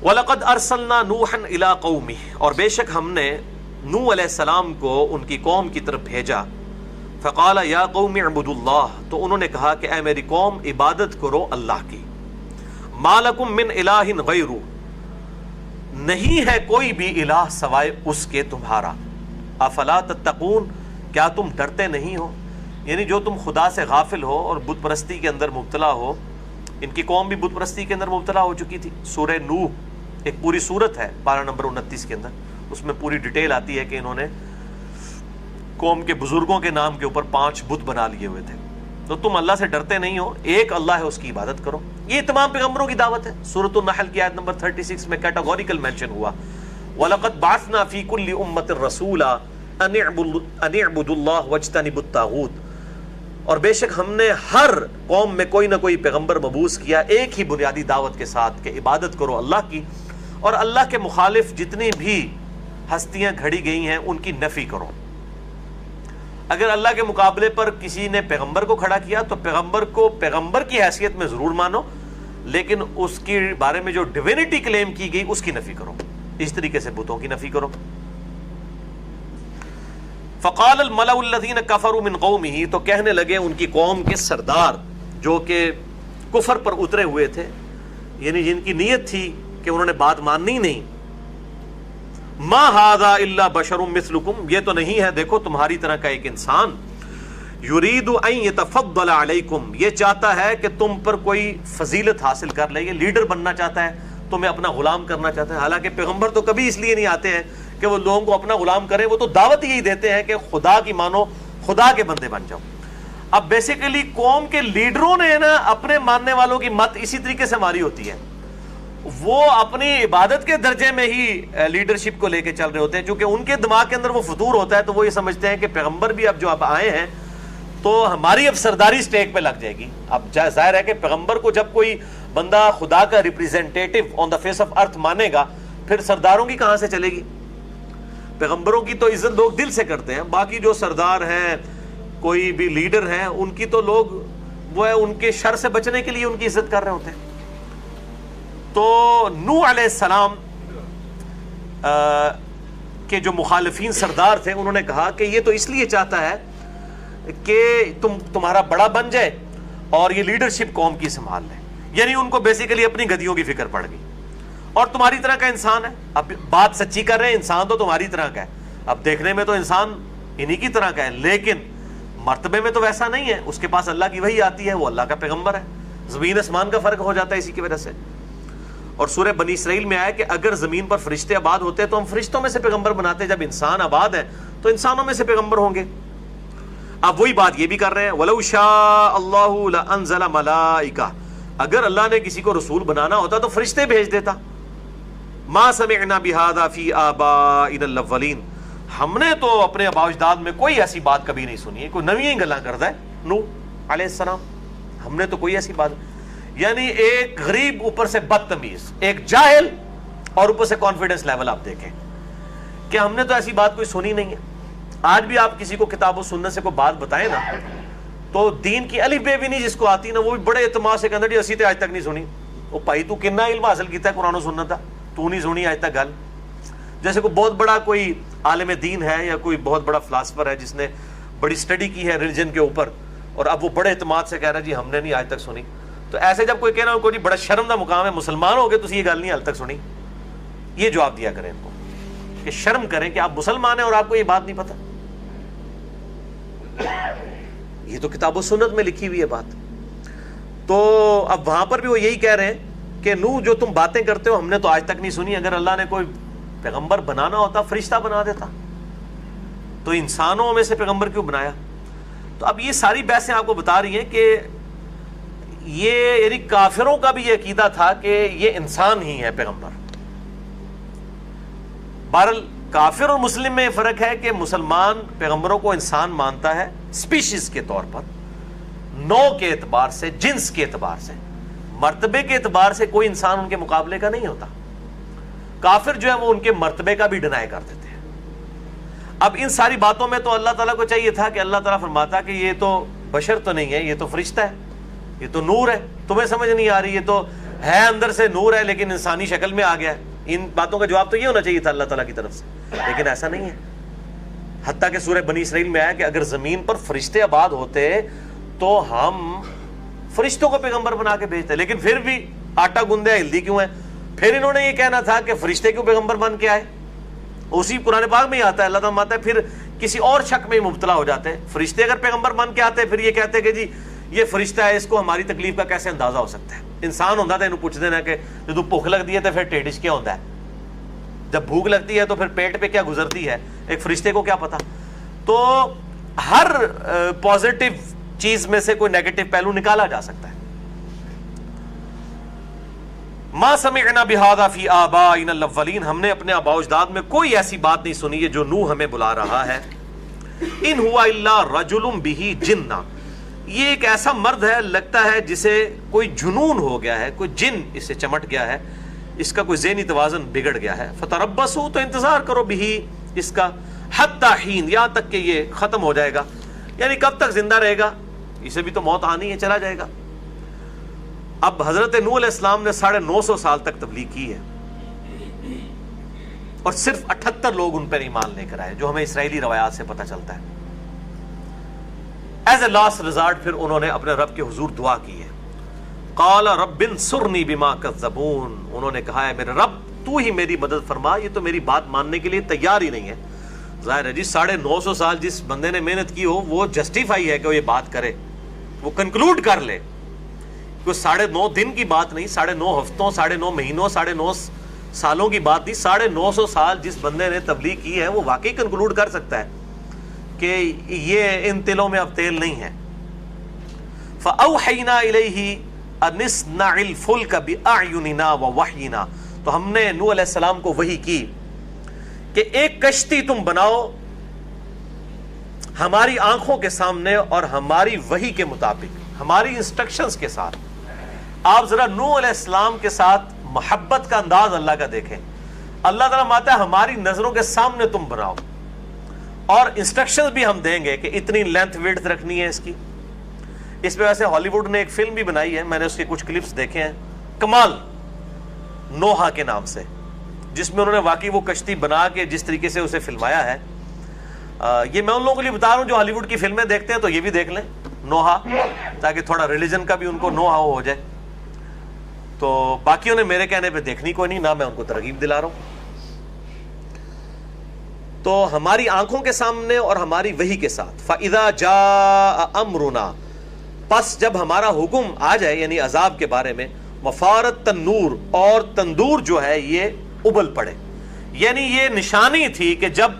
وَلَقَدْ أَرْسَلْنَا نُوحًا إِلَىٰ قَوْمِهِ، اور بے شک ہم نے نوح علیہ السلام کو ان کی قوم کی طرف بھیجا. فَقَالَ يَا قَوْمِ اعْبُدُوا اللَّهَ، تو انہوں نے کہا کہ اے میری قوم عبادت کرو اللہ کی. مَا لَكُم مِّنْ إِلَٰهٍ غَيْرُهُ، نہیں ہے کوئی بھی الہ سوائے اس کے تمہارا. أَفَلَا تَتَّقُونَ، کیا تم ڈرتے نہیں ہو؟ یعنی جو تم خدا سے غافل ہو اور بت پرستی کے اندر مبتلا ہو. ان کی قوم بھی بت پرستی کے اندر مبتلا ہو چکی تھی. سورہ نوح ایک پوری سورت ہے، پارہ نمبر 29 کے اندر، اس میں پوری ڈیٹیل آتی ہے کہ انہوں نے قوم کے بزرگوں کے نام کے اوپر 5 بت بنا لیے ہوئے تھے. تو تم اللہ سے ڈرتے نہیں ہو، ایک اللہ ہے، اس کی عبادت کرو. یہ تمام پیغمبروں کی دعوت ہے. سورۃ النحل کی آیت نمبر 36 میں کیٹاگوریکل مینشن ہوا، وَلَقَدْ بَعَثْنَا فِي كُلِّ أُمَّةٍ رَسُولًا أَنِ اعْبُدُوا اللَّهَ وَاجْتَنِبُوا الطَّاغُوتَ، اور بے شک ہم نے ہر قوم میں کوئی نہ کوئی پیغمبر مبعوث کیا ایک ہی بنیادی دعوت کے ساتھ کہ عبادت کرو اللہ کی، اور اللہ کے مخالف جتنی بھی ہستیاں کھڑی گئی ہیں ان کی نفی کرو. اگر اللہ کے مقابلے پر کسی نے پیغمبر کو کھڑا کیا تو پیغمبر کو پیغمبر کی حیثیت میں ضرور مانو، لیکن اس کے بارے میں جو ڈیوینٹی کلیم کی گئی اس کی نفی کرو. اس طریقے سے بتوں کی نفی کرو. فقال الملأ الذين كفروا من قومه، تو کہنے لگے ان کی قوم کے سردار جو کہ کفر پر اترے ہوئے تھے، یعنی جن کی نیت تھی کہ انہوں نے بات ماننی نہیں. ما هذا الا بشر مثلكم، یہ تو نہیں ہے دیکھو تمہاری طرح کا ایک انسان. یرید ان يتفضل علیکم، یہ چاہتا ہے کہ تم پر کوئی فضیلت حاصل کر لے، یہ لیڈر بننا چاہتا ہے، تمہیں اپنا غلام کرنا چاہتا ہے. حالانکہ پیغمبر تو کبھی اس لیے نہیں آتے ہیں کہ وہ لوگوں کو اپنا غلام کریں، وہ تو دعوت یہی دیتے ہیں کہ خدا کی مانو، خدا کے بندے بن جاؤ. اب بیسیکلی قوم کے لیڈروں نے نا اپنے ماننے والوں کی مت اسی طریقے سے ماری ہوتی ہے. وہ اپنی عبادت کے درجے میں ہی لیڈرشپ کو لے کے چل رہے ہوتے ہیں، چونکہ ان کے دماغ کے اندر وہ فطور ہوتا ہے، تو وہ یہ سمجھتے ہیں کہ پیغمبر بھی اب جو اب آئے ہیں تو ہماری اب سرداری اسٹیک پہ لگ جائے گی. اب ظاہر ہے کہ پیغمبر کو جب کوئی بندہ خدا کا representative on the face of earth مانے گا، پھر سرداروں کی کہاں سے چلے گی؟ پیغمبروں کی تو عزت لوگ دل سے کرتے ہیں، باقی جو سردار ہیں، کوئی بھی لیڈر ہیں، ان کی تو لوگ وہ ہے ان کے شر سے بچنے کے لیے ان کی عزت کر رہے ہوتے ہیں. تو نوح علیہ السلام کے جو مخالفین سردار تھے انہوں نے کہا کہ یہ تو اس لیے چاہتا ہے کہ تمہارا بڑا بن جائے اور یہ لیڈرشپ قوم کی سنبھال لے. یعنی ان کو بیسیکلی اپنی گدیوں کی فکر پڑ گئی، اور تمہاری طرح کا انسان ہے. اب بات سچی کر رہے ہیں، انسان تو تمہاری طرح کا ہے. اب دیکھنے میں تو انسان انہی کی طرح کا ہے، لیکن مرتبے میں تو ویسا نہیں ہے. اس کے پاس اللہ کی وحی آتی ہے، وہ اللہ کا پیغمبر ہے. زمین آسمان کا فرق ہو جاتا ہے اسی کی وجہ سے. اور سورہ بنی اسرائیل میں آیا کہ اگر زمین پر فرشتے آباد ہوتے تو ہم فرشتوں میں سے پیغمبر بناتے، جب انسان آباد ہے تو انسانوں میں سے پیغمبر ہوں گے. اب وہی بات یہ بھی کر رہے ہیں، وَلَوْ شَاءَ اللَّهُ لَأَنزَلَ مَلَائِكَةً، اگر اللہ نے کسی کو رسول بنانا ہوتا تو فرشتے بھیج دیتا. ما سمعنا بهذا في آبائنا الاولین، ہم نے تو اپنے آباء و اجداد میں کوئی ایسی بات کبھی نہیں سنی ہے. کوئی نویں گلاں کرتا ہے نوح علیہ السلام، ہم نے تو کوئی ایسی بات. یعنی ایک غریب اوپر سے بدتمیز، ایک جاہل اور اوپر سے کانفیڈنس لیول آپ دیکھیں کہ ہم نے تو ایسی بات کوئی سنی نہیں ہے. آج بھی آپ کسی کو کتاب و سنت سے کوئی بات بتائیں نا تو دین کی الف بے بھی نہیں جس کو آتی نا، وہ بھی بڑے اعتماد سے کہتے ہیں اسی تے آج تک نہیں سنی. وہ بھائی تو کتنا علم حاصل کیتا ہے قرآن و سنت کا، تو نہیں سنی آج تک گل. جیسے کوئی بہت بڑا کوئی عالم دین ہے یا کوئی بہت بڑا فلاسفر ہے جس نے بڑی اسٹڈی کی ہے ریلیجن کے اوپر، اور اب وہ بڑے اعتماد سے کہہ رہا ہے جی ہم نے نہیں آج تک سنی. تو ایسے جب کوئی کہنا ہو کوئی بڑا شرم کا مقام ہے، مسلمان ہو گئے تو یہ گل نہیں حال تک سنی، یہ جواب دیا کریں ان کو کہ شرم کریں کہ آپ مسلمان ہیں اور آپ کو یہ بات نہیں پتہ. یہ تو کتاب و سنت میں لکھی ہوئی ہے بات. تو اب وہاں پر بھی وہ یہی کہہ رہے ہیں کہ نوح جو تم باتیں کرتے ہو ہم نے تو آج تک نہیں سنی. اگر اللہ نے کوئی پیغمبر بنانا ہوتا فرشتہ بنا دیتا، تو انسانوں میں سے پیغمبر کیوں بنایا؟ تو اب یہ ساری بحثیں آپ کو بتا رہی ہیں کہ یہ یعنی کافروں کا بھی یہ عقیدہ تھا کہ یہ انسان ہی ہے پیغمبر. بہرحال کافر اور مسلم میں فرق ہے کہ مسلمان پیغمبروں کو انسان مانتا ہے اسپیشیز کے طور پر، نو کے اعتبار سے، جنس کے اعتبار سے، مرتبے کے اعتبار سے کوئی انسان ان کے مقابلے کا نہیں ہوتا. کافر جو ہے وہ ان کے مرتبے کا بھی ڈینائی کر دیتے ہیں. اب ان ساری باتوں میں تو اللہ تعالیٰ کو چاہیے تھا کہ اللہ تعالیٰ فرماتا کہ یہ تو بشر تو نہیں ہے، یہ تو فرشتہ ہے، یہ تو نور ہے، تمہیں سمجھ نہیں آ رہی، یہ تو ہے اندر سے نور ہے لیکن انسانی شکل میں آ گیا ہے. ان باتوں کا جواب تو یہ ہونا چاہیے تھا اللہ تعالیٰ کی طرف سے، لیکن ایسا نہیں ہے. حتیٰ کہ سورہ بنی اسرائیل میں آیا کہ اگر زمین پر فرشتے آباد ہوتے تو ہم فرشتوں کو پیغمبر بنا کے بھیجتے، لیکن پھر بھی آٹا گوندے ہلدی کیوں ہے. پھر انہوں نے یہ کہنا تھا کہ فرشتے کیوں پیغمبر بن کے آئے، اسی قرآن پاک میں ہی آتا ہے. اللہ تعالیٰ آتا ہے پھر کسی اور شک میں مبتلا ہو جاتے ہیں. فرشتے اگر پیغمبر بن کے آتے پھر یہ کہتے کہ جی یہ فرشتہ ہے، اس کو ہماری تکلیف کا کیسے اندازہ ہو سکتا ہے. انسان ہوتا تھا انہوں پوچھ دینا کہ جب بھوک لگتی ہے تو پھر ٹیڈش کیا ہوتا ہے، جب بھوک لگتی ہے تو پھر پیٹ پہ کیا گزرتی ہے، ایک فرشتے کو کیا پتا. تو ہر پازیٹیو چیز میں سے کوئی نیگیٹو پہلو نکالا جا سکتا ہے. ما سمعنا بہذا فی آبائنا الاولین، ہم نے اپنے آباء و اجداد میں کوئی ایسی بات نہیں سنی ہے جو نوح ہمیں بلا رہا ہے. ان ہوا الا رجل بہ جنہ، یہ ایک ایسا مرد ہے لگتا ہے جسے کوئی جنون ہو گیا ہے، کوئی جن اس سے چمٹ گیا ہے، اس کا کوئی ذہنی توازن بگڑ گیا ہے. فتربصوا، تو انتظار کرو بہ اس کا، حتی حین، یہاں تک کہ یہ ختم ہو جائے گا. یعنی کب تک زندہ رہے گا، اسے بھی تو موت آنی ہے، چلا جائے گا. اب حضرت نوح علیہ السلام نے 950 سال تک تبلیغ کی ہے اور صرف 78 لوگ ان پر ایمان لے کر آئے، جو ہمیں اسرائیلی روایات سے پتہ چلتا ہے. ایز اے لاسٹ ریزارٹ پھر انہوں نے اپنے رب کے حضور دعا کی ہے. قال رب انصرنی بما کذبون، انہوں نے کہا ہے میرے رب تو ہی میری مدد فرما، یہ تو میری بات ماننے کے لیے تیار ہی نہیں ہے. ظاہر ہے جی 950 سال جس بندے نے محنت کی ہو وہ جسٹیفائی ہے کہ وہ یہ بات کرے، وہ کنکلوڈ کر لے. کوئی 9.5 دن کی بات نہیں، 9.5 ہفتوں، 9.5 مہینوں، 9.5 سالوں کی بات نہیں. 950 سال جس بندے نے تبلیغ کی ہے وہ واقعی کنکلوڈ کر سکتا ہے کہ یہ ان تلوں میں اب تیل نہیں ہے. فَأَوْحَيْنَا إِلَيْهِ أَنِ اصْنَعِ الْفُلْكَ بِأَعْيُنِنَا وَوَحْيِنَا، تو ہم نے نوح علیہ السلام کو وحی کی کہ ایک کشتی تم بناؤ ہماری آنکھوں کے سامنے اور ہماری وحی کے مطابق، ہماری انسٹرکشنز کے ساتھ. آپ ذرا نوح علیہ السلام کے ساتھ محبت کا انداز اللہ کا دیکھیں. اللہ تعالیٰ ماتا ہے ہماری نظروں کے سامنے تم بناؤ، اور انسٹرکشنز بھی ہم دیں گے کہ اتنی لینتھ ویڈتھ رکھنی ہے اس کی. اس پہ ویسے ہالی ووڈ نے ایک فلم بھی بنائی ہے، میں نے اس کے کچھ کلپس دیکھے ہیں، کمال نوحہ کے نام سے، جس میں انہوں نے واقعی وہ کشتی بنا کے جس طریقے سے اسے فلمایا ہے. یہ میں ان لوگوں کے لیے بتا رہا ہوں جو ہالی ووڈ کی فلمیں دیکھتے ہیں تو یہ بھی دیکھ لیں نوحہ، تاکہ تھوڑا ریلیجن کا بھی ان کو نوحہ ہو جائے. تو باقیوں نے میرے کہنے پہ دیکھنی کوئی نہیں، نہ میں ان کو ترغیب دلا رہا ہوں. تو ہماری آنکھوں کے سامنے اور ہماری وحی کے ساتھ. فَإِذَا جَاءَ أَمْرُنَا، پس جب ہمارا حکم آ جائے یعنی عذاب کے بارے میں، وَفَارَتِ التَّنُّورُ، اور تندور جو ہے یہ ابل پڑے. یعنی یہ نشانی تھی کہ جب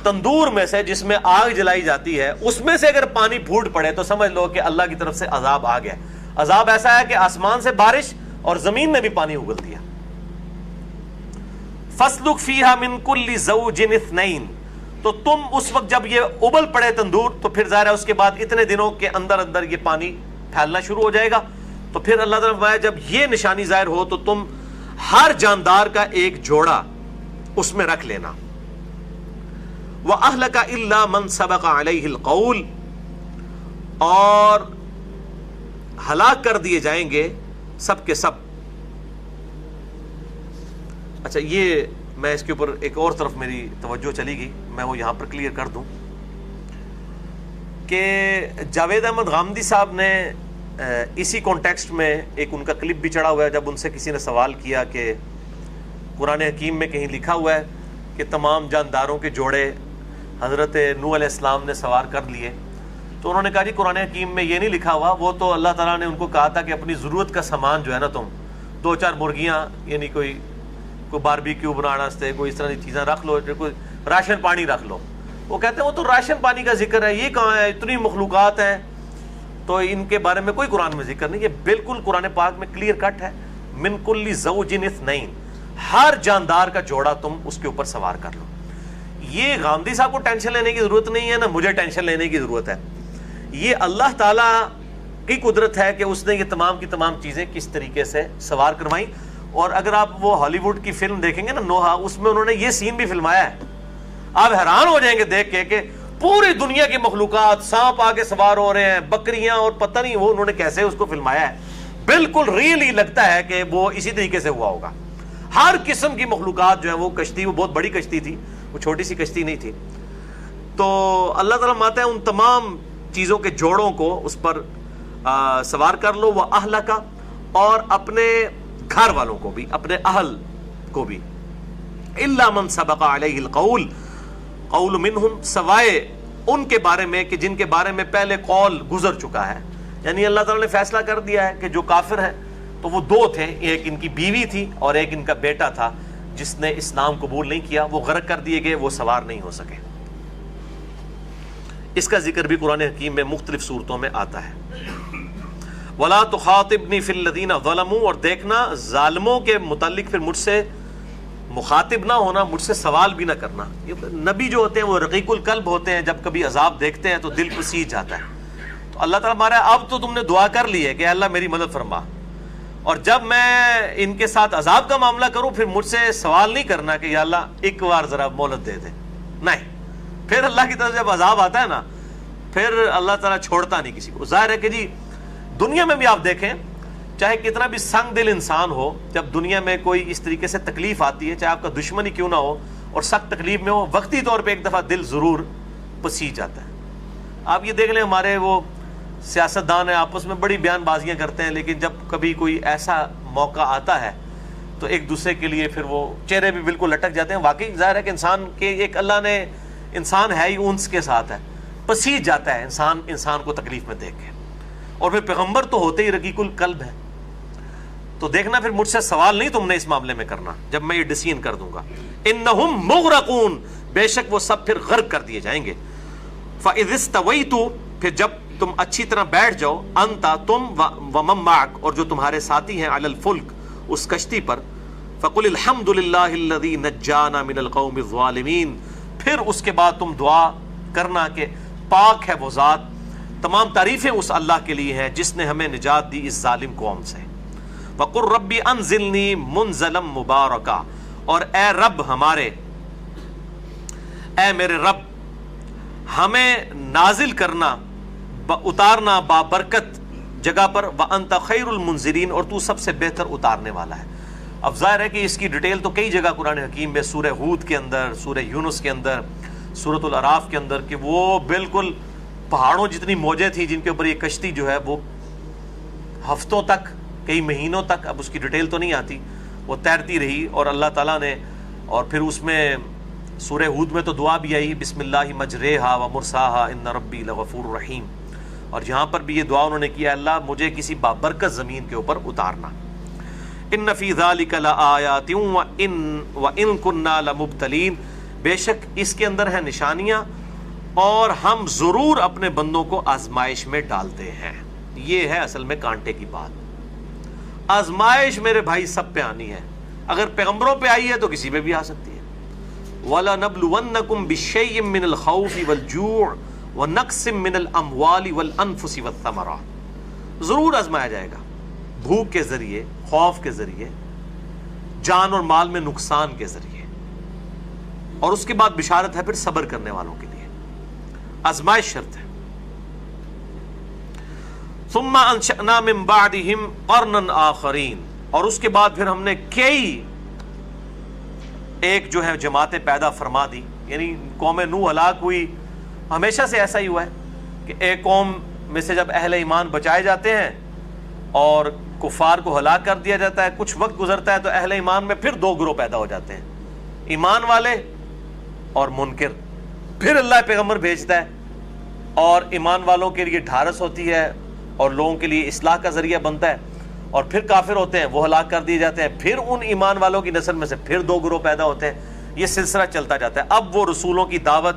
تندور میں سے جس میں آگ جلائی جاتی ہے اس میں سے اگر پانی پھوٹ پڑے تو سمجھ لو کہ اللہ کی طرف سے عذاب آ گیا. عذاب ایسا ہے کہ آسمان سے بارش اور زمین میں بھی پانی اگل دیا. فَاسْلُكْ فِيهَا مِن كُلِّ زَوْجٍ اثْنَيْنِ، تو تم اس وقت جب یہ ابل پڑے تندور تو پھر ظاہر ہے اس کے بعد اتنے دنوں کے اندر اندر یہ پانی پھیلنا شروع ہو جائے گا. تو پھر اللہ تعالیٰ فرمایا جب یہ نشانی ظاہر ہو تو تم ہر جاندار کا ایک جوڑا اس میں رکھ لینا. وَأَهْلَكَ إِلَّا مَنْ سَبَقَ عَلَيْهِ الْقَوْلِ، اور ہلاک کر دیے جائیں گے سب کے سب. اچھا یہ میں اس کے اوپر ایک اور طرف میری توجہ چلی گئی، میں وہ یہاں پر کلیئر کر دوں کہ جاوید احمد غامدی صاحب نے اسی کانٹیکسٹ میں ایک ان کا کلپ بھی چڑھا ہوا ہے، جب ان سے کسی نے سوال کیا کہ قرآن حکیم میں کہیں لکھا ہوا ہے کہ تمام جانداروں کے جوڑے حضرت نوح علیہ السلام نے سوار کر لیے. تو انہوں نے کہا جی قرآن حکیم میں یہ نہیں لکھا ہوا، وہ تو اللہ تعالیٰ نے ان کو کہا تھا کہ اپنی ضرورت کا سامان جو ہے نا تم 2-4 مرغیاں یعنی کوئی باربیکیو بنانا واسطے کوئی اس طرح کی چیزیں رکھ لو، کوئی راشن پانی رکھ لو. وہ کہتے ہیں وہ تو راشن پانی کا ذکر ہے، یہ کہاں ہے، اتنی مخلوقات ہیں تو ان کے بارے میں کوئی قرآن میں ذکر نہیں. یہ بالکل قرآن پاک میں کلیئر کٹ ہے، من کل زوج اثنین، ہر جاندار کا جوڑا تم اس کے اوپر سوار کر لو. یہ غامدی صاحب کو ٹینشن لینے کی ضرورت نہیں ہے، نہ مجھے ٹینشن لینے کی ضرورت ہے. یہ اللہ تعالیٰ کی قدرت ہے کہ اس نے یہ تمام کی تمام چیزیں کس طریقے سے سوار کروائیں. اور اگر آپ وہ ہالی ووڈ کی فلم دیکھیں گے نا نوحہ، اس میں انہوں نے یہ سین بھی فلمایا ہے. آپ حیران ہو جائیں گے دیکھ کے کہ پوری دنیا کی مخلوقات، سانپ آگے سوار ہو رہے ہیں، بکریاں اور پتہ نہیں وہ انہوں نے کیسے اس کو فلمایا ہے. بالکل ریئلی لگتا ہے کہ وہ اسی طریقے سے ہوا ہوگا. ہر قسم کی مخلوقات جو ہے وہ کشتی، وہ بہت بڑی کشتی تھی، وہ چھوٹی سی کشتی نہیں تھی. تو اللہ تعالیٰ ماتا ہے ان تمام چیزوں کے جوڑوں کو اس پر سوار کر لو، وہ اہلک، اور اپنے گھر والوں کو بھی، اپنے اہل کو بھی، الا من سبق علیہ القول قول منہم، سوائے ان کے بارے میں کہ جن کے بارے میں پہلے قول گزر چکا ہے. یعنی اللہ تعالیٰ نے فیصلہ کر دیا ہے کہ جو کافر ہے تو وہ دو تھے، ایک ان کی بیوی تھی اور ایک ان کا بیٹا تھا جس نے اسلام قبول نہیں کیا، وہ غرق کر دیے گئے، وہ سوار نہیں ہو سکے. اس کا ذکر بھی قرآن حکیم میں مختلف صورتوں میں آتا ہے. وَلَا تُخَاطِبْنِي فِي الَّذِينَ ظَلَمُوا، اور دیکھنا ظالموں کے متعلق پھر مجھ سے مخاطب نہ ہونا، مجھ سے سوال بھی نہ کرنا. نبی جو ہوتے ہیں وہ رقیق القلب ہوتے ہیں، جب کبھی عذاب دیکھتے ہیں تو دل کو سیج جاتا ہے. تو اللہ تعالیٰ ہمارا اب تو تم نے دعا کر لی ہے کہ اللہ میری مدد فرما، اور جب میں ان کے ساتھ عذاب کا معاملہ کروں پھر مجھ سے سوال نہیں کرنا کہ یا اللہ ایک بار ذرا مہلت دے دے. نہیں، پھر اللہ کی طرف جب عذاب آتا ہے نا پھر اللہ تعالیٰ چھوڑتا نہیں کسی کو. ظاہر ہے کہ جی دنیا میں بھی آپ دیکھیں، چاہے کتنا بھی سنگ دل انسان ہو، جب دنیا میں کوئی اس طریقے سے تکلیف آتی ہے، چاہے آپ کا دشمن ہی کیوں نہ ہو اور سخت تکلیف میں ہو، وقتی طور پہ ایک دفعہ دل ضرور پسیج جاتا ہے. آپ یہ دیکھ لیں، ہمارے وہ سیاستدان ہیں آپس میں بڑی بیان بازیاں کرتے ہیں، لیکن جب کبھی کوئی ایسا موقع آتا ہے تو ایک دوسرے کے لیے پھر وہ چہرے بھی بالکل لٹک جاتے ہیں. واقعی ظاہر ہے کہ انسان کے ایک اللہ نے انسان ہے ہی انس کے ساتھ ہے، پسیج جاتا ہے انسان کو تکلیف میں دیکھ کے. اور پھر پیغمبر تو ہوتے ہی رقیق القلب ہے. تو دیکھنا پھر مجھ سے سوال نہیں تم نے اس معاملے میں کرنا جب میں یہ ڈیسیژن کر دوں گا. انہم مغرقون، بے شک وہ سب پھر غرق کر دیے جائیں گے. فاذ استویت، پھر جب تم اچھی طرح بیٹھ جاؤ، انت تم ومن معک، اور جو تمہارے ساتھی ہیں، علی الفلک، اس کشتی پر، فقل الحمد للہ الذی نجانا من القوم الظالمین، پھر اس کے بعد تم دعا کرنا کہ پاک ہے وہ ذات، تمام تعریفیں اس اللہ کے لیے ہیں جس نے ہمیں نجات دی اس ظالم قوم سے. وقل ربی انزلنی منزلا مبارکا، اور اے رب ہمارے، اے میرے رب ہمیں نازل کرنا، اتارنا بابرکت جگہ پر، وانت خیر المنزلین، اور تو سب سے بہتر اتارنے والا ہے. اب ظاہر ہے کہ اس کی ڈیٹیل تو کئی جگہ قرآن حکیم میں، سورہ ہود کے اندر، سورہ یونس کے اندر، سورۃ الاعراف کے اندر، کہ وہ بالکل پہاڑوں جتنی موجیں تھیں جن کے اوپر یہ کشتی جو ہے وہ ہفتوں تک، کئی مہینوں تک، اب اس کی ڈیٹیل تو نہیں آتی، وہ تیرتی رہی. اور اللہ تعالیٰ نے، اور پھر اس میں سورہ ہود میں تو دعا بھی آئی، بسم اللہ مجریہا و مرساہا ان ربی لغفور رحیم. اور یہاں پر بھی یہ دعا انہوں نے کیا، اللہ مجھے کسی بابرکت زمین کے اوپر اتارنا. ان فی ذلک لآیات وان کننا لمبتلین، بے شک اس کے اندر ہیں نشانیاں اور ہم ضرور اپنے بندوں کو آزمائش میں ڈالتے ہیں. یہ ہے اصل میں کانٹے کی بات. آزمائش میرے بھائی سب پہ آنی ہے، اگر پیغمبروں پہ آئی ہے تو کسی پہ بھی آ سکتی ہے. وَلَنَبْلُوَنَّكُمْ بِشَيْءٍ مِّنَ الْخَوْفِ وَالْجُوعِ وَنَقْصٍ مِّنَ الْأَمْوَالِ وَالْأَنفُسِ وَالثَّمَرَاتِ، ضرور آزمایا جائے گا، بھوک کے ذریعے، خوف کے ذریعے، جان اور مال میں نقصان کے ذریعے. اور اس کے بعد بشارت ہے پھر صبر کرنے والوں کے لیے. آزمائش شرط ہے. ثم انشأنا من بعدهم قرنا آخرین، اور اس کے بعد پھر ہم نے کئی ایک جو ہے جماعتیں پیدا فرما دی. یعنی قوم نوح ہلاک ہوئی، ہمیشہ سے ایسا ہی ہوا ہے کہ ایک قوم میں سے جب اہل ایمان بچائے جاتے ہیں اور کفار کو ہلاک کر دیا جاتا ہے، کچھ وقت گزرتا ہے تو اہل ایمان میں پھر دو گروہ پیدا ہو جاتے ہیں، ایمان والے اور منکر. پھر اللہ پیغمبر بھیجتا ہے اور ایمان والوں کے لیے ڈھارس ہوتی ہے اور لوگوں کے لیے اصلاح کا ذریعہ بنتا ہے، اور پھر کافر ہوتے ہیں، وہ ہلاک کر دیے جاتے ہیں. پھر ان ایمان والوں کی نسل میں سے پھر دو گروہ پیدا ہوتے ہیں. یہ سلسلہ چلتا جاتا ہے. اب وہ رسولوں کی دعوت،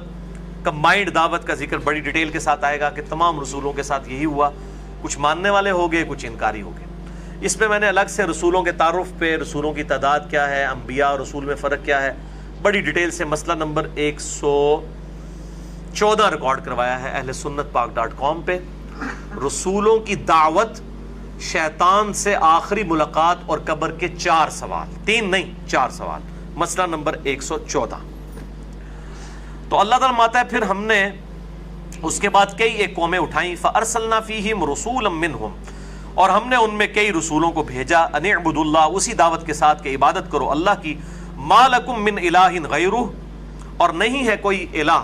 کمبائنڈ دعوت کا ذکر بڑی ڈیٹیل کے ساتھ آئے گا کہ تمام رسولوں کے ساتھ یہی ہوا. کچھ ماننے والے ہو گئے، کچھ انکاری ہو گئے. اس میں نے الگ سے رسولوں کے تعارف پہ، رسولوں کی تعداد کیا ہے، انبیاء اور رسول میں فرق کیا ہے، بڑی ڈیٹیل سے مسئلہ نمبر 114 ریکارڈ کروایا ہے اہل سنت پاک.com پہ. رسولوں کی دعوت، شیطان سے آخری ملاقات اور قبر کے 4 سوال، 3 نہیں 4 سوال، مسئلہ نمبر 114. تو اللہ تعالیٰ ماتا ہے پھر ہم نے اس کے بعد کئی ایک قومیں اٹھائیں. فَأَرْسَلْنَا فِيهِمْ رُسُولًا مِّنْهُمْ، اور ہم نے ان میں کئی رسولوں کو بھیجا ان اعبدوا اللہ، اسی دعوت کے ساتھ کہ عبادت کرو اللہ کی، ما لکم من الہ غیرہ، اور نہیں ہے کوئی الہ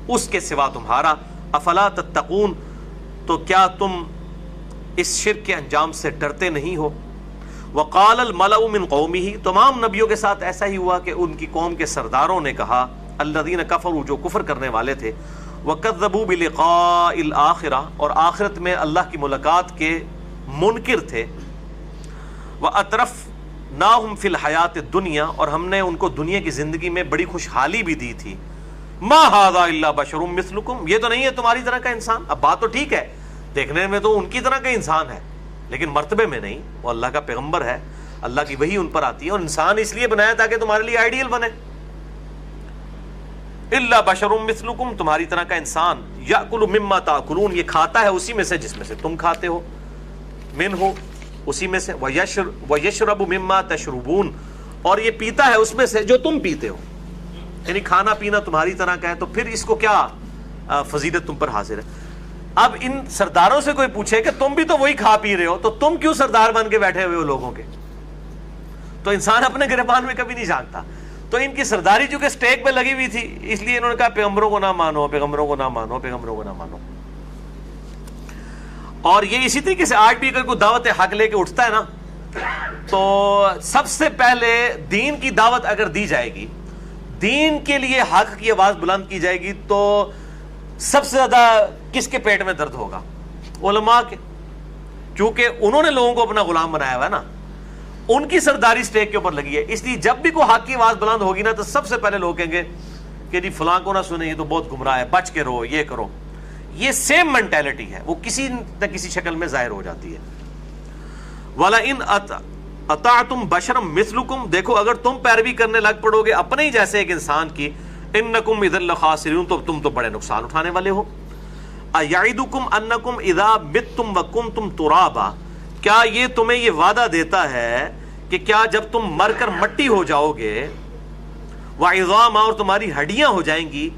اس کے سوا تمہارا، افلا تتقون، تو کیا تم اس شرک کے انجام سے ڈرتے نہیں ہو؟ وقال الملأ من قومہ، تمام نبیوں کے ساتھ ایسا ہی ہوا کہ ان کی قوم کے سرداروں نے کہا، الذین کفروا، جو کفر کرنے والے تھے، وکذبوا بلقاء الآخرہ، اور آخرت میں اللہ کی ملاقات کے منکر تھے، وَأَتْرَفْنَاهُمْ فِي الْحَيَاةِ الدُّنْيَا، اور ہم نے ان کو دنیا کی زندگی میں بڑی خوشحالی بھی دی تھی، مَا هَذَا إِلَّا بَشَرٌ مِثْلُكُمْ، یہ تو نہیں ہے تمہاری طرح کا انسان۔ اب بات تو ٹھیک ہے، دیکھنے میں تو ان کی طرح کا انسان ہے، لیکن مرتبے میں نہیں، وہ اللہ کا پیغمبر ہے، اللہ کی وحی ان پر آتی ہے، اور انسان اس لیے بنایا تاکہ تمہارے لیے آئیڈیل بنے۔ الا بشر مثلکم، تمہاری طرح کا انسان، یاکل مما تاکلون، یہ کھاتا ہے اسی میں سے جس میں سے تم کھاتے ہو، منہ، اسی میں سے، ویشرب مما تشربون، اور یہ پیتا ہے اس میں سے جو تم پیتے ہو، یعنی کھانا پینا تمہاری طرح کا ہے، تو پھر اس کو کیا فضیلت تم پر حاصل ہے؟ اب ان سرداروں سے کوئی پوچھے کہ تم بھی تو وہی کھا پی رہے ہو، تو تم کیوں سردار بن کے بیٹھے ہوئے ہو لوگوں کے؟ تو انسان اپنے گریبان میں کبھی نہیں جھانکتا۔ تو ان کی سرداری چونکہ سٹیک پہ لگی ہوئی تھی، اس لیے انہوں نے کہا پیغمبروں کو نہ مانو، پیغمبروں کو نہ مانو، پیغمبروں کو نہ مانو۔ اور یہ اسی طریقے سے آج بھی اگر کوئی دعوت حق لے کے اٹھتا ہے نا، تو سب سے پہلے دین کی دعوت اگر دی جائے گی، دین کے لیے حق کی آواز بلند کی جائے گی، تو سب سے زیادہ کس کے پیٹ میں درد ہوگا؟ علماء کے، کیونکہ انہوں نے لوگوں کو اپنا غلام بنایا ہوا ہے نا، ان کی سرداری سٹیک کے اوپر لگی ہے، اس لیے جب بھی کوئی حق کی آواز بلند ہوگی نا، تو سب سے پہلے لوگ کہیں گے کہ جی فلاں کو نہ سنیں، یہ تو بہت گمراہ ہے، بچ کے رہو، یہ کرو۔ یہ سیم مینٹیلٹی ہے، وہ کسی نہ کسی شکل میں ظاہر ہو جاتی ہے۔ وَلَئِنْ أَطَعْتُمْ بَشَرًا مِثْلُكُمْ، دیکھو اگر تم پیروی کرنے لگ پڑو گے اپنے ہی جیسے ایک انسان کی، انکم اذا لخاسرون، تو تم تو بڑے نقصان اٹھانے والے ہو۔ ایعدکم انکم اذا متم وکنتم ترابا، کیا یہ تمہیں یہ وعدہ دیتا ہے کہ کیا جب تم مر کر مٹی ہو جاؤ گے، وعظاما، اور تمہاری ہڈیاں ہو جائیں گی،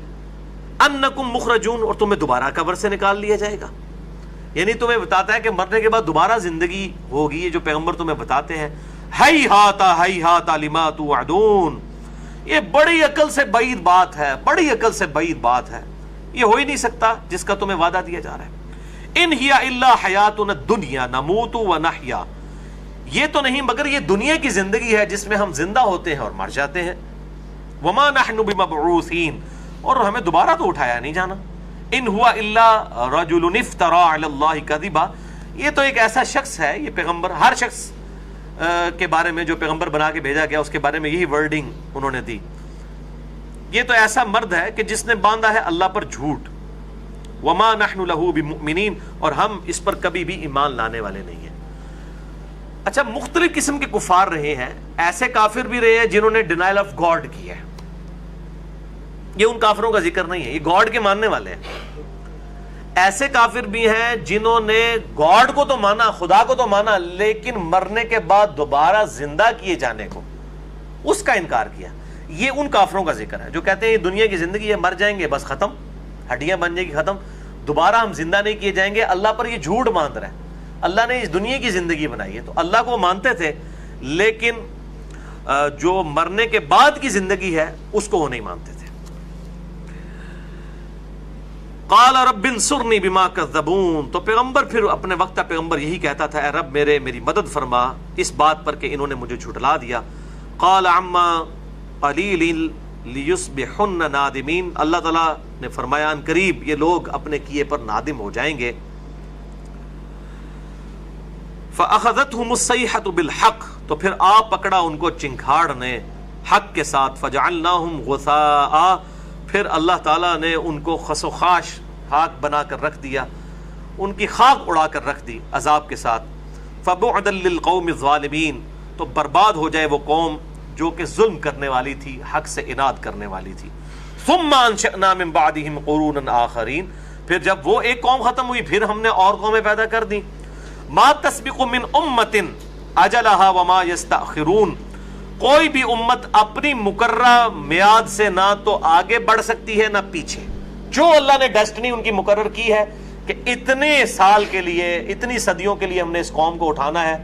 انکم مخرجون، اور تمہیں دوبارہ قبر سے نکال لیا جائے گا؟ یعنی تمہیں بتاتا ہے کہ مرنے کے بعد دوبارہ زندگی ہوگی، یہ جو پیغمبر تمہیں بتاتے ہیں۔ ہیہات لما توعدون، یہ بڑی عقل سے بعید بات ہے، بڑی عقل سے بعید بات ہے، یہ ہو ہی نہیں سکتا جس کا تمہیں وعدہ دیا جا رہا ہے۔ ان ہی الا حیاتنا الدنیا نموت ونحیا، یہ تو نہیں مگر یہ دنیا کی زندگی ہے جس میں ہم زندہ ہوتے ہیں اور مر جاتے ہیں۔ وما نحن بمبعوثین، اور ہمیں دوبارہ تو اٹھایا نہیں جانا۔ ان ہوا الا رجل افترى علی اللہ کذبا، یہ تو ایک ایسا شخص ہے، یہ پیغمبر، ہر شخص کے بارے میں جو پیغمبر بنا کے بھیجا گیا اس کے بارے میں یہی ورڈنگ انہوں نے دی، یہ تو ایسا مرد ہے کہ جس نے باندھا ہے اللہ پر جھوٹ۔ وما نحن له بمؤمنین، اور ہم اس پر کبھی بھی ایمان لانے والے نہیں ہیں۔ اچھا، مختلف قسم کے کفار رہے ہیں، ایسے کافر بھی رہے ہیں جنہوں نے ڈینائل آف گاڈ کی ہے، یہ ان کافروں کا ذکر نہیں ہے، یہ گاڈ کے ماننے والے ہیں۔ ایسے کافر بھی ہیں جنہوں نے گاڈ کو تو مانا، خدا کو تو مانا، لیکن مرنے کے بعد دوبارہ زندہ کیے جانے کو، اس کا انکار کیا۔ یہ ان کافروں کا ذکر ہے جو کہتے ہیں یہ دنیا کی زندگی ہے، مر جائیں گے بس ختم، ہڈیاں بن جائیں گی ختم، دوبارہ ہم زندہ نہیں کیے جائیں گے۔ اللہ پر یہ جھوٹ باندھ رہے ہیں، اللہ نے اس دنیا کی زندگی بنائی ہے، تو اللہ کو وہ مانتے تھے، لیکن جو مرنے کے بعد کی زندگی ہے اس کو وہ نہیں مانتے تھے۔ قال رب انصرنی بما کذبون، تو پیغمبر پھر اپنے وقت کا پیغمبر یہی کہتا تھا، اے رب میری مدد فرما اس بات پر کہ انہوں نے مجھے جھٹلا دیا۔ قال عما قلیل لیصبحن نادمین، اللہ تعالیٰ نے فرمایا ان قریب یہ لوگ اپنے کیے پر نادم ہو جائیں گے۔ فأخذتهم الصیحۃ بالحق، تو پھر آ پکڑا ان کو چنگھاڑ نے حق کے ساتھ، فجعلناہم غثاء، پھر اللہ تعالیٰ نے ان کو خس و خاش خاک بنا کر رکھ دیا، ان کی خاک اڑا کر رکھ دی عذاب کے ساتھ۔ فبعدا للقوم الظالمین، تو برباد ہو جائے وہ قوم جو کہ ظلم کرنے والی تھی، حق سے اناد کرنے والی تھی۔ ثم انشأنا من بعدهم قرونا آخرین، پھر جب وہ ایک قوم ختم ہوئی پھر ہم نے اور قومیں پیدا کر دی۔ ما تسبق من امت اجلها وما یستأخرون، کوئی بھی امت اپنی مقررہ میعاد سے نہ تو آگے بڑھ سکتی ہے نہ پیچھے، جو اللہ نے ڈیسٹنی ان کی مقرر کی ہے کہ اتنے سال کے لیے، اتنی صدیوں کے لیے ہم نے اس قوم کو اٹھانا ہے.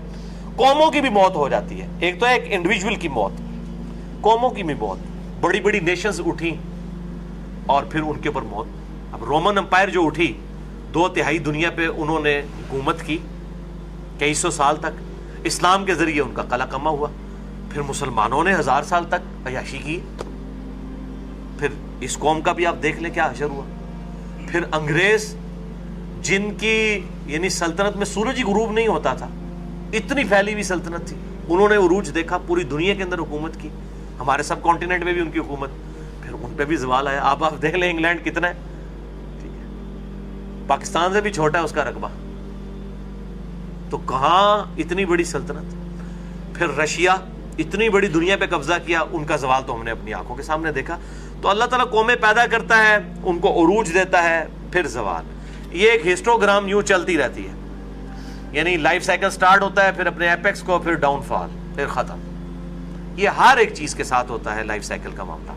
قوموں کی بھی موت ہو جاتی ہے، ایک تو ہے ایک انڈیویجول کی موت، قوموں کی بھی موت. بڑی بڑی نیشنز اٹھی اور پھر ان کے اوپر موت. اب رومن امپائر جو اٹھی، 2/3 دنیا پہ انہوں نے حکومت کی کئی سو سال تک، اسلام کے ذریعے ان کا قلع کما ہوا. پھر مسلمانوں نے 1000 سال تک عیاشی کی. پھر اس قوم کا بھی آپ دیکھ لیں کیا حشر ہوا. پھر انگریز جن کی یعنی سلطنت میں سورج ہی غروب نہیں ہوتا تھا، اتنی پھیلی ہوئی سلطنت تھی، انہوں نے عروج دیکھا، پوری دنیا کے اندر حکومت کی، ہمارے سب کانٹیننٹ میں بھی ان کی حکومت. پھر ان پہ بھی زوال آیا. آپ دیکھ لیں انگلینڈ کتنا ہے، ٹھیک ہے، پاکستان سے بھی چھوٹا ہے اس کا رقبہ، تو کہاں اتنی بڑی سلطنت. پھر رشیا اتنی بڑی دنیا پہ قبضہ کیا، ان کا زوال تو ہم نے اپنی آنکھوں کے سامنے دیکھا. تو اللہ تعالیٰ قومیں پیدا کرتا ہے، ان کو عروج دیتا ہے، پھر زوال. یہ ایک ہسٹوگرام یوں چلتی رہتی ہے، یعنی لائف سائیکل سٹارٹ ہوتا ہے، پھر اپنے ایپیکس کو، پھر ڈاؤن فال، پھر ختم. یہ ہر ایک چیز کے ساتھ ہوتا ہے لائف سائیکل کا معاملہ.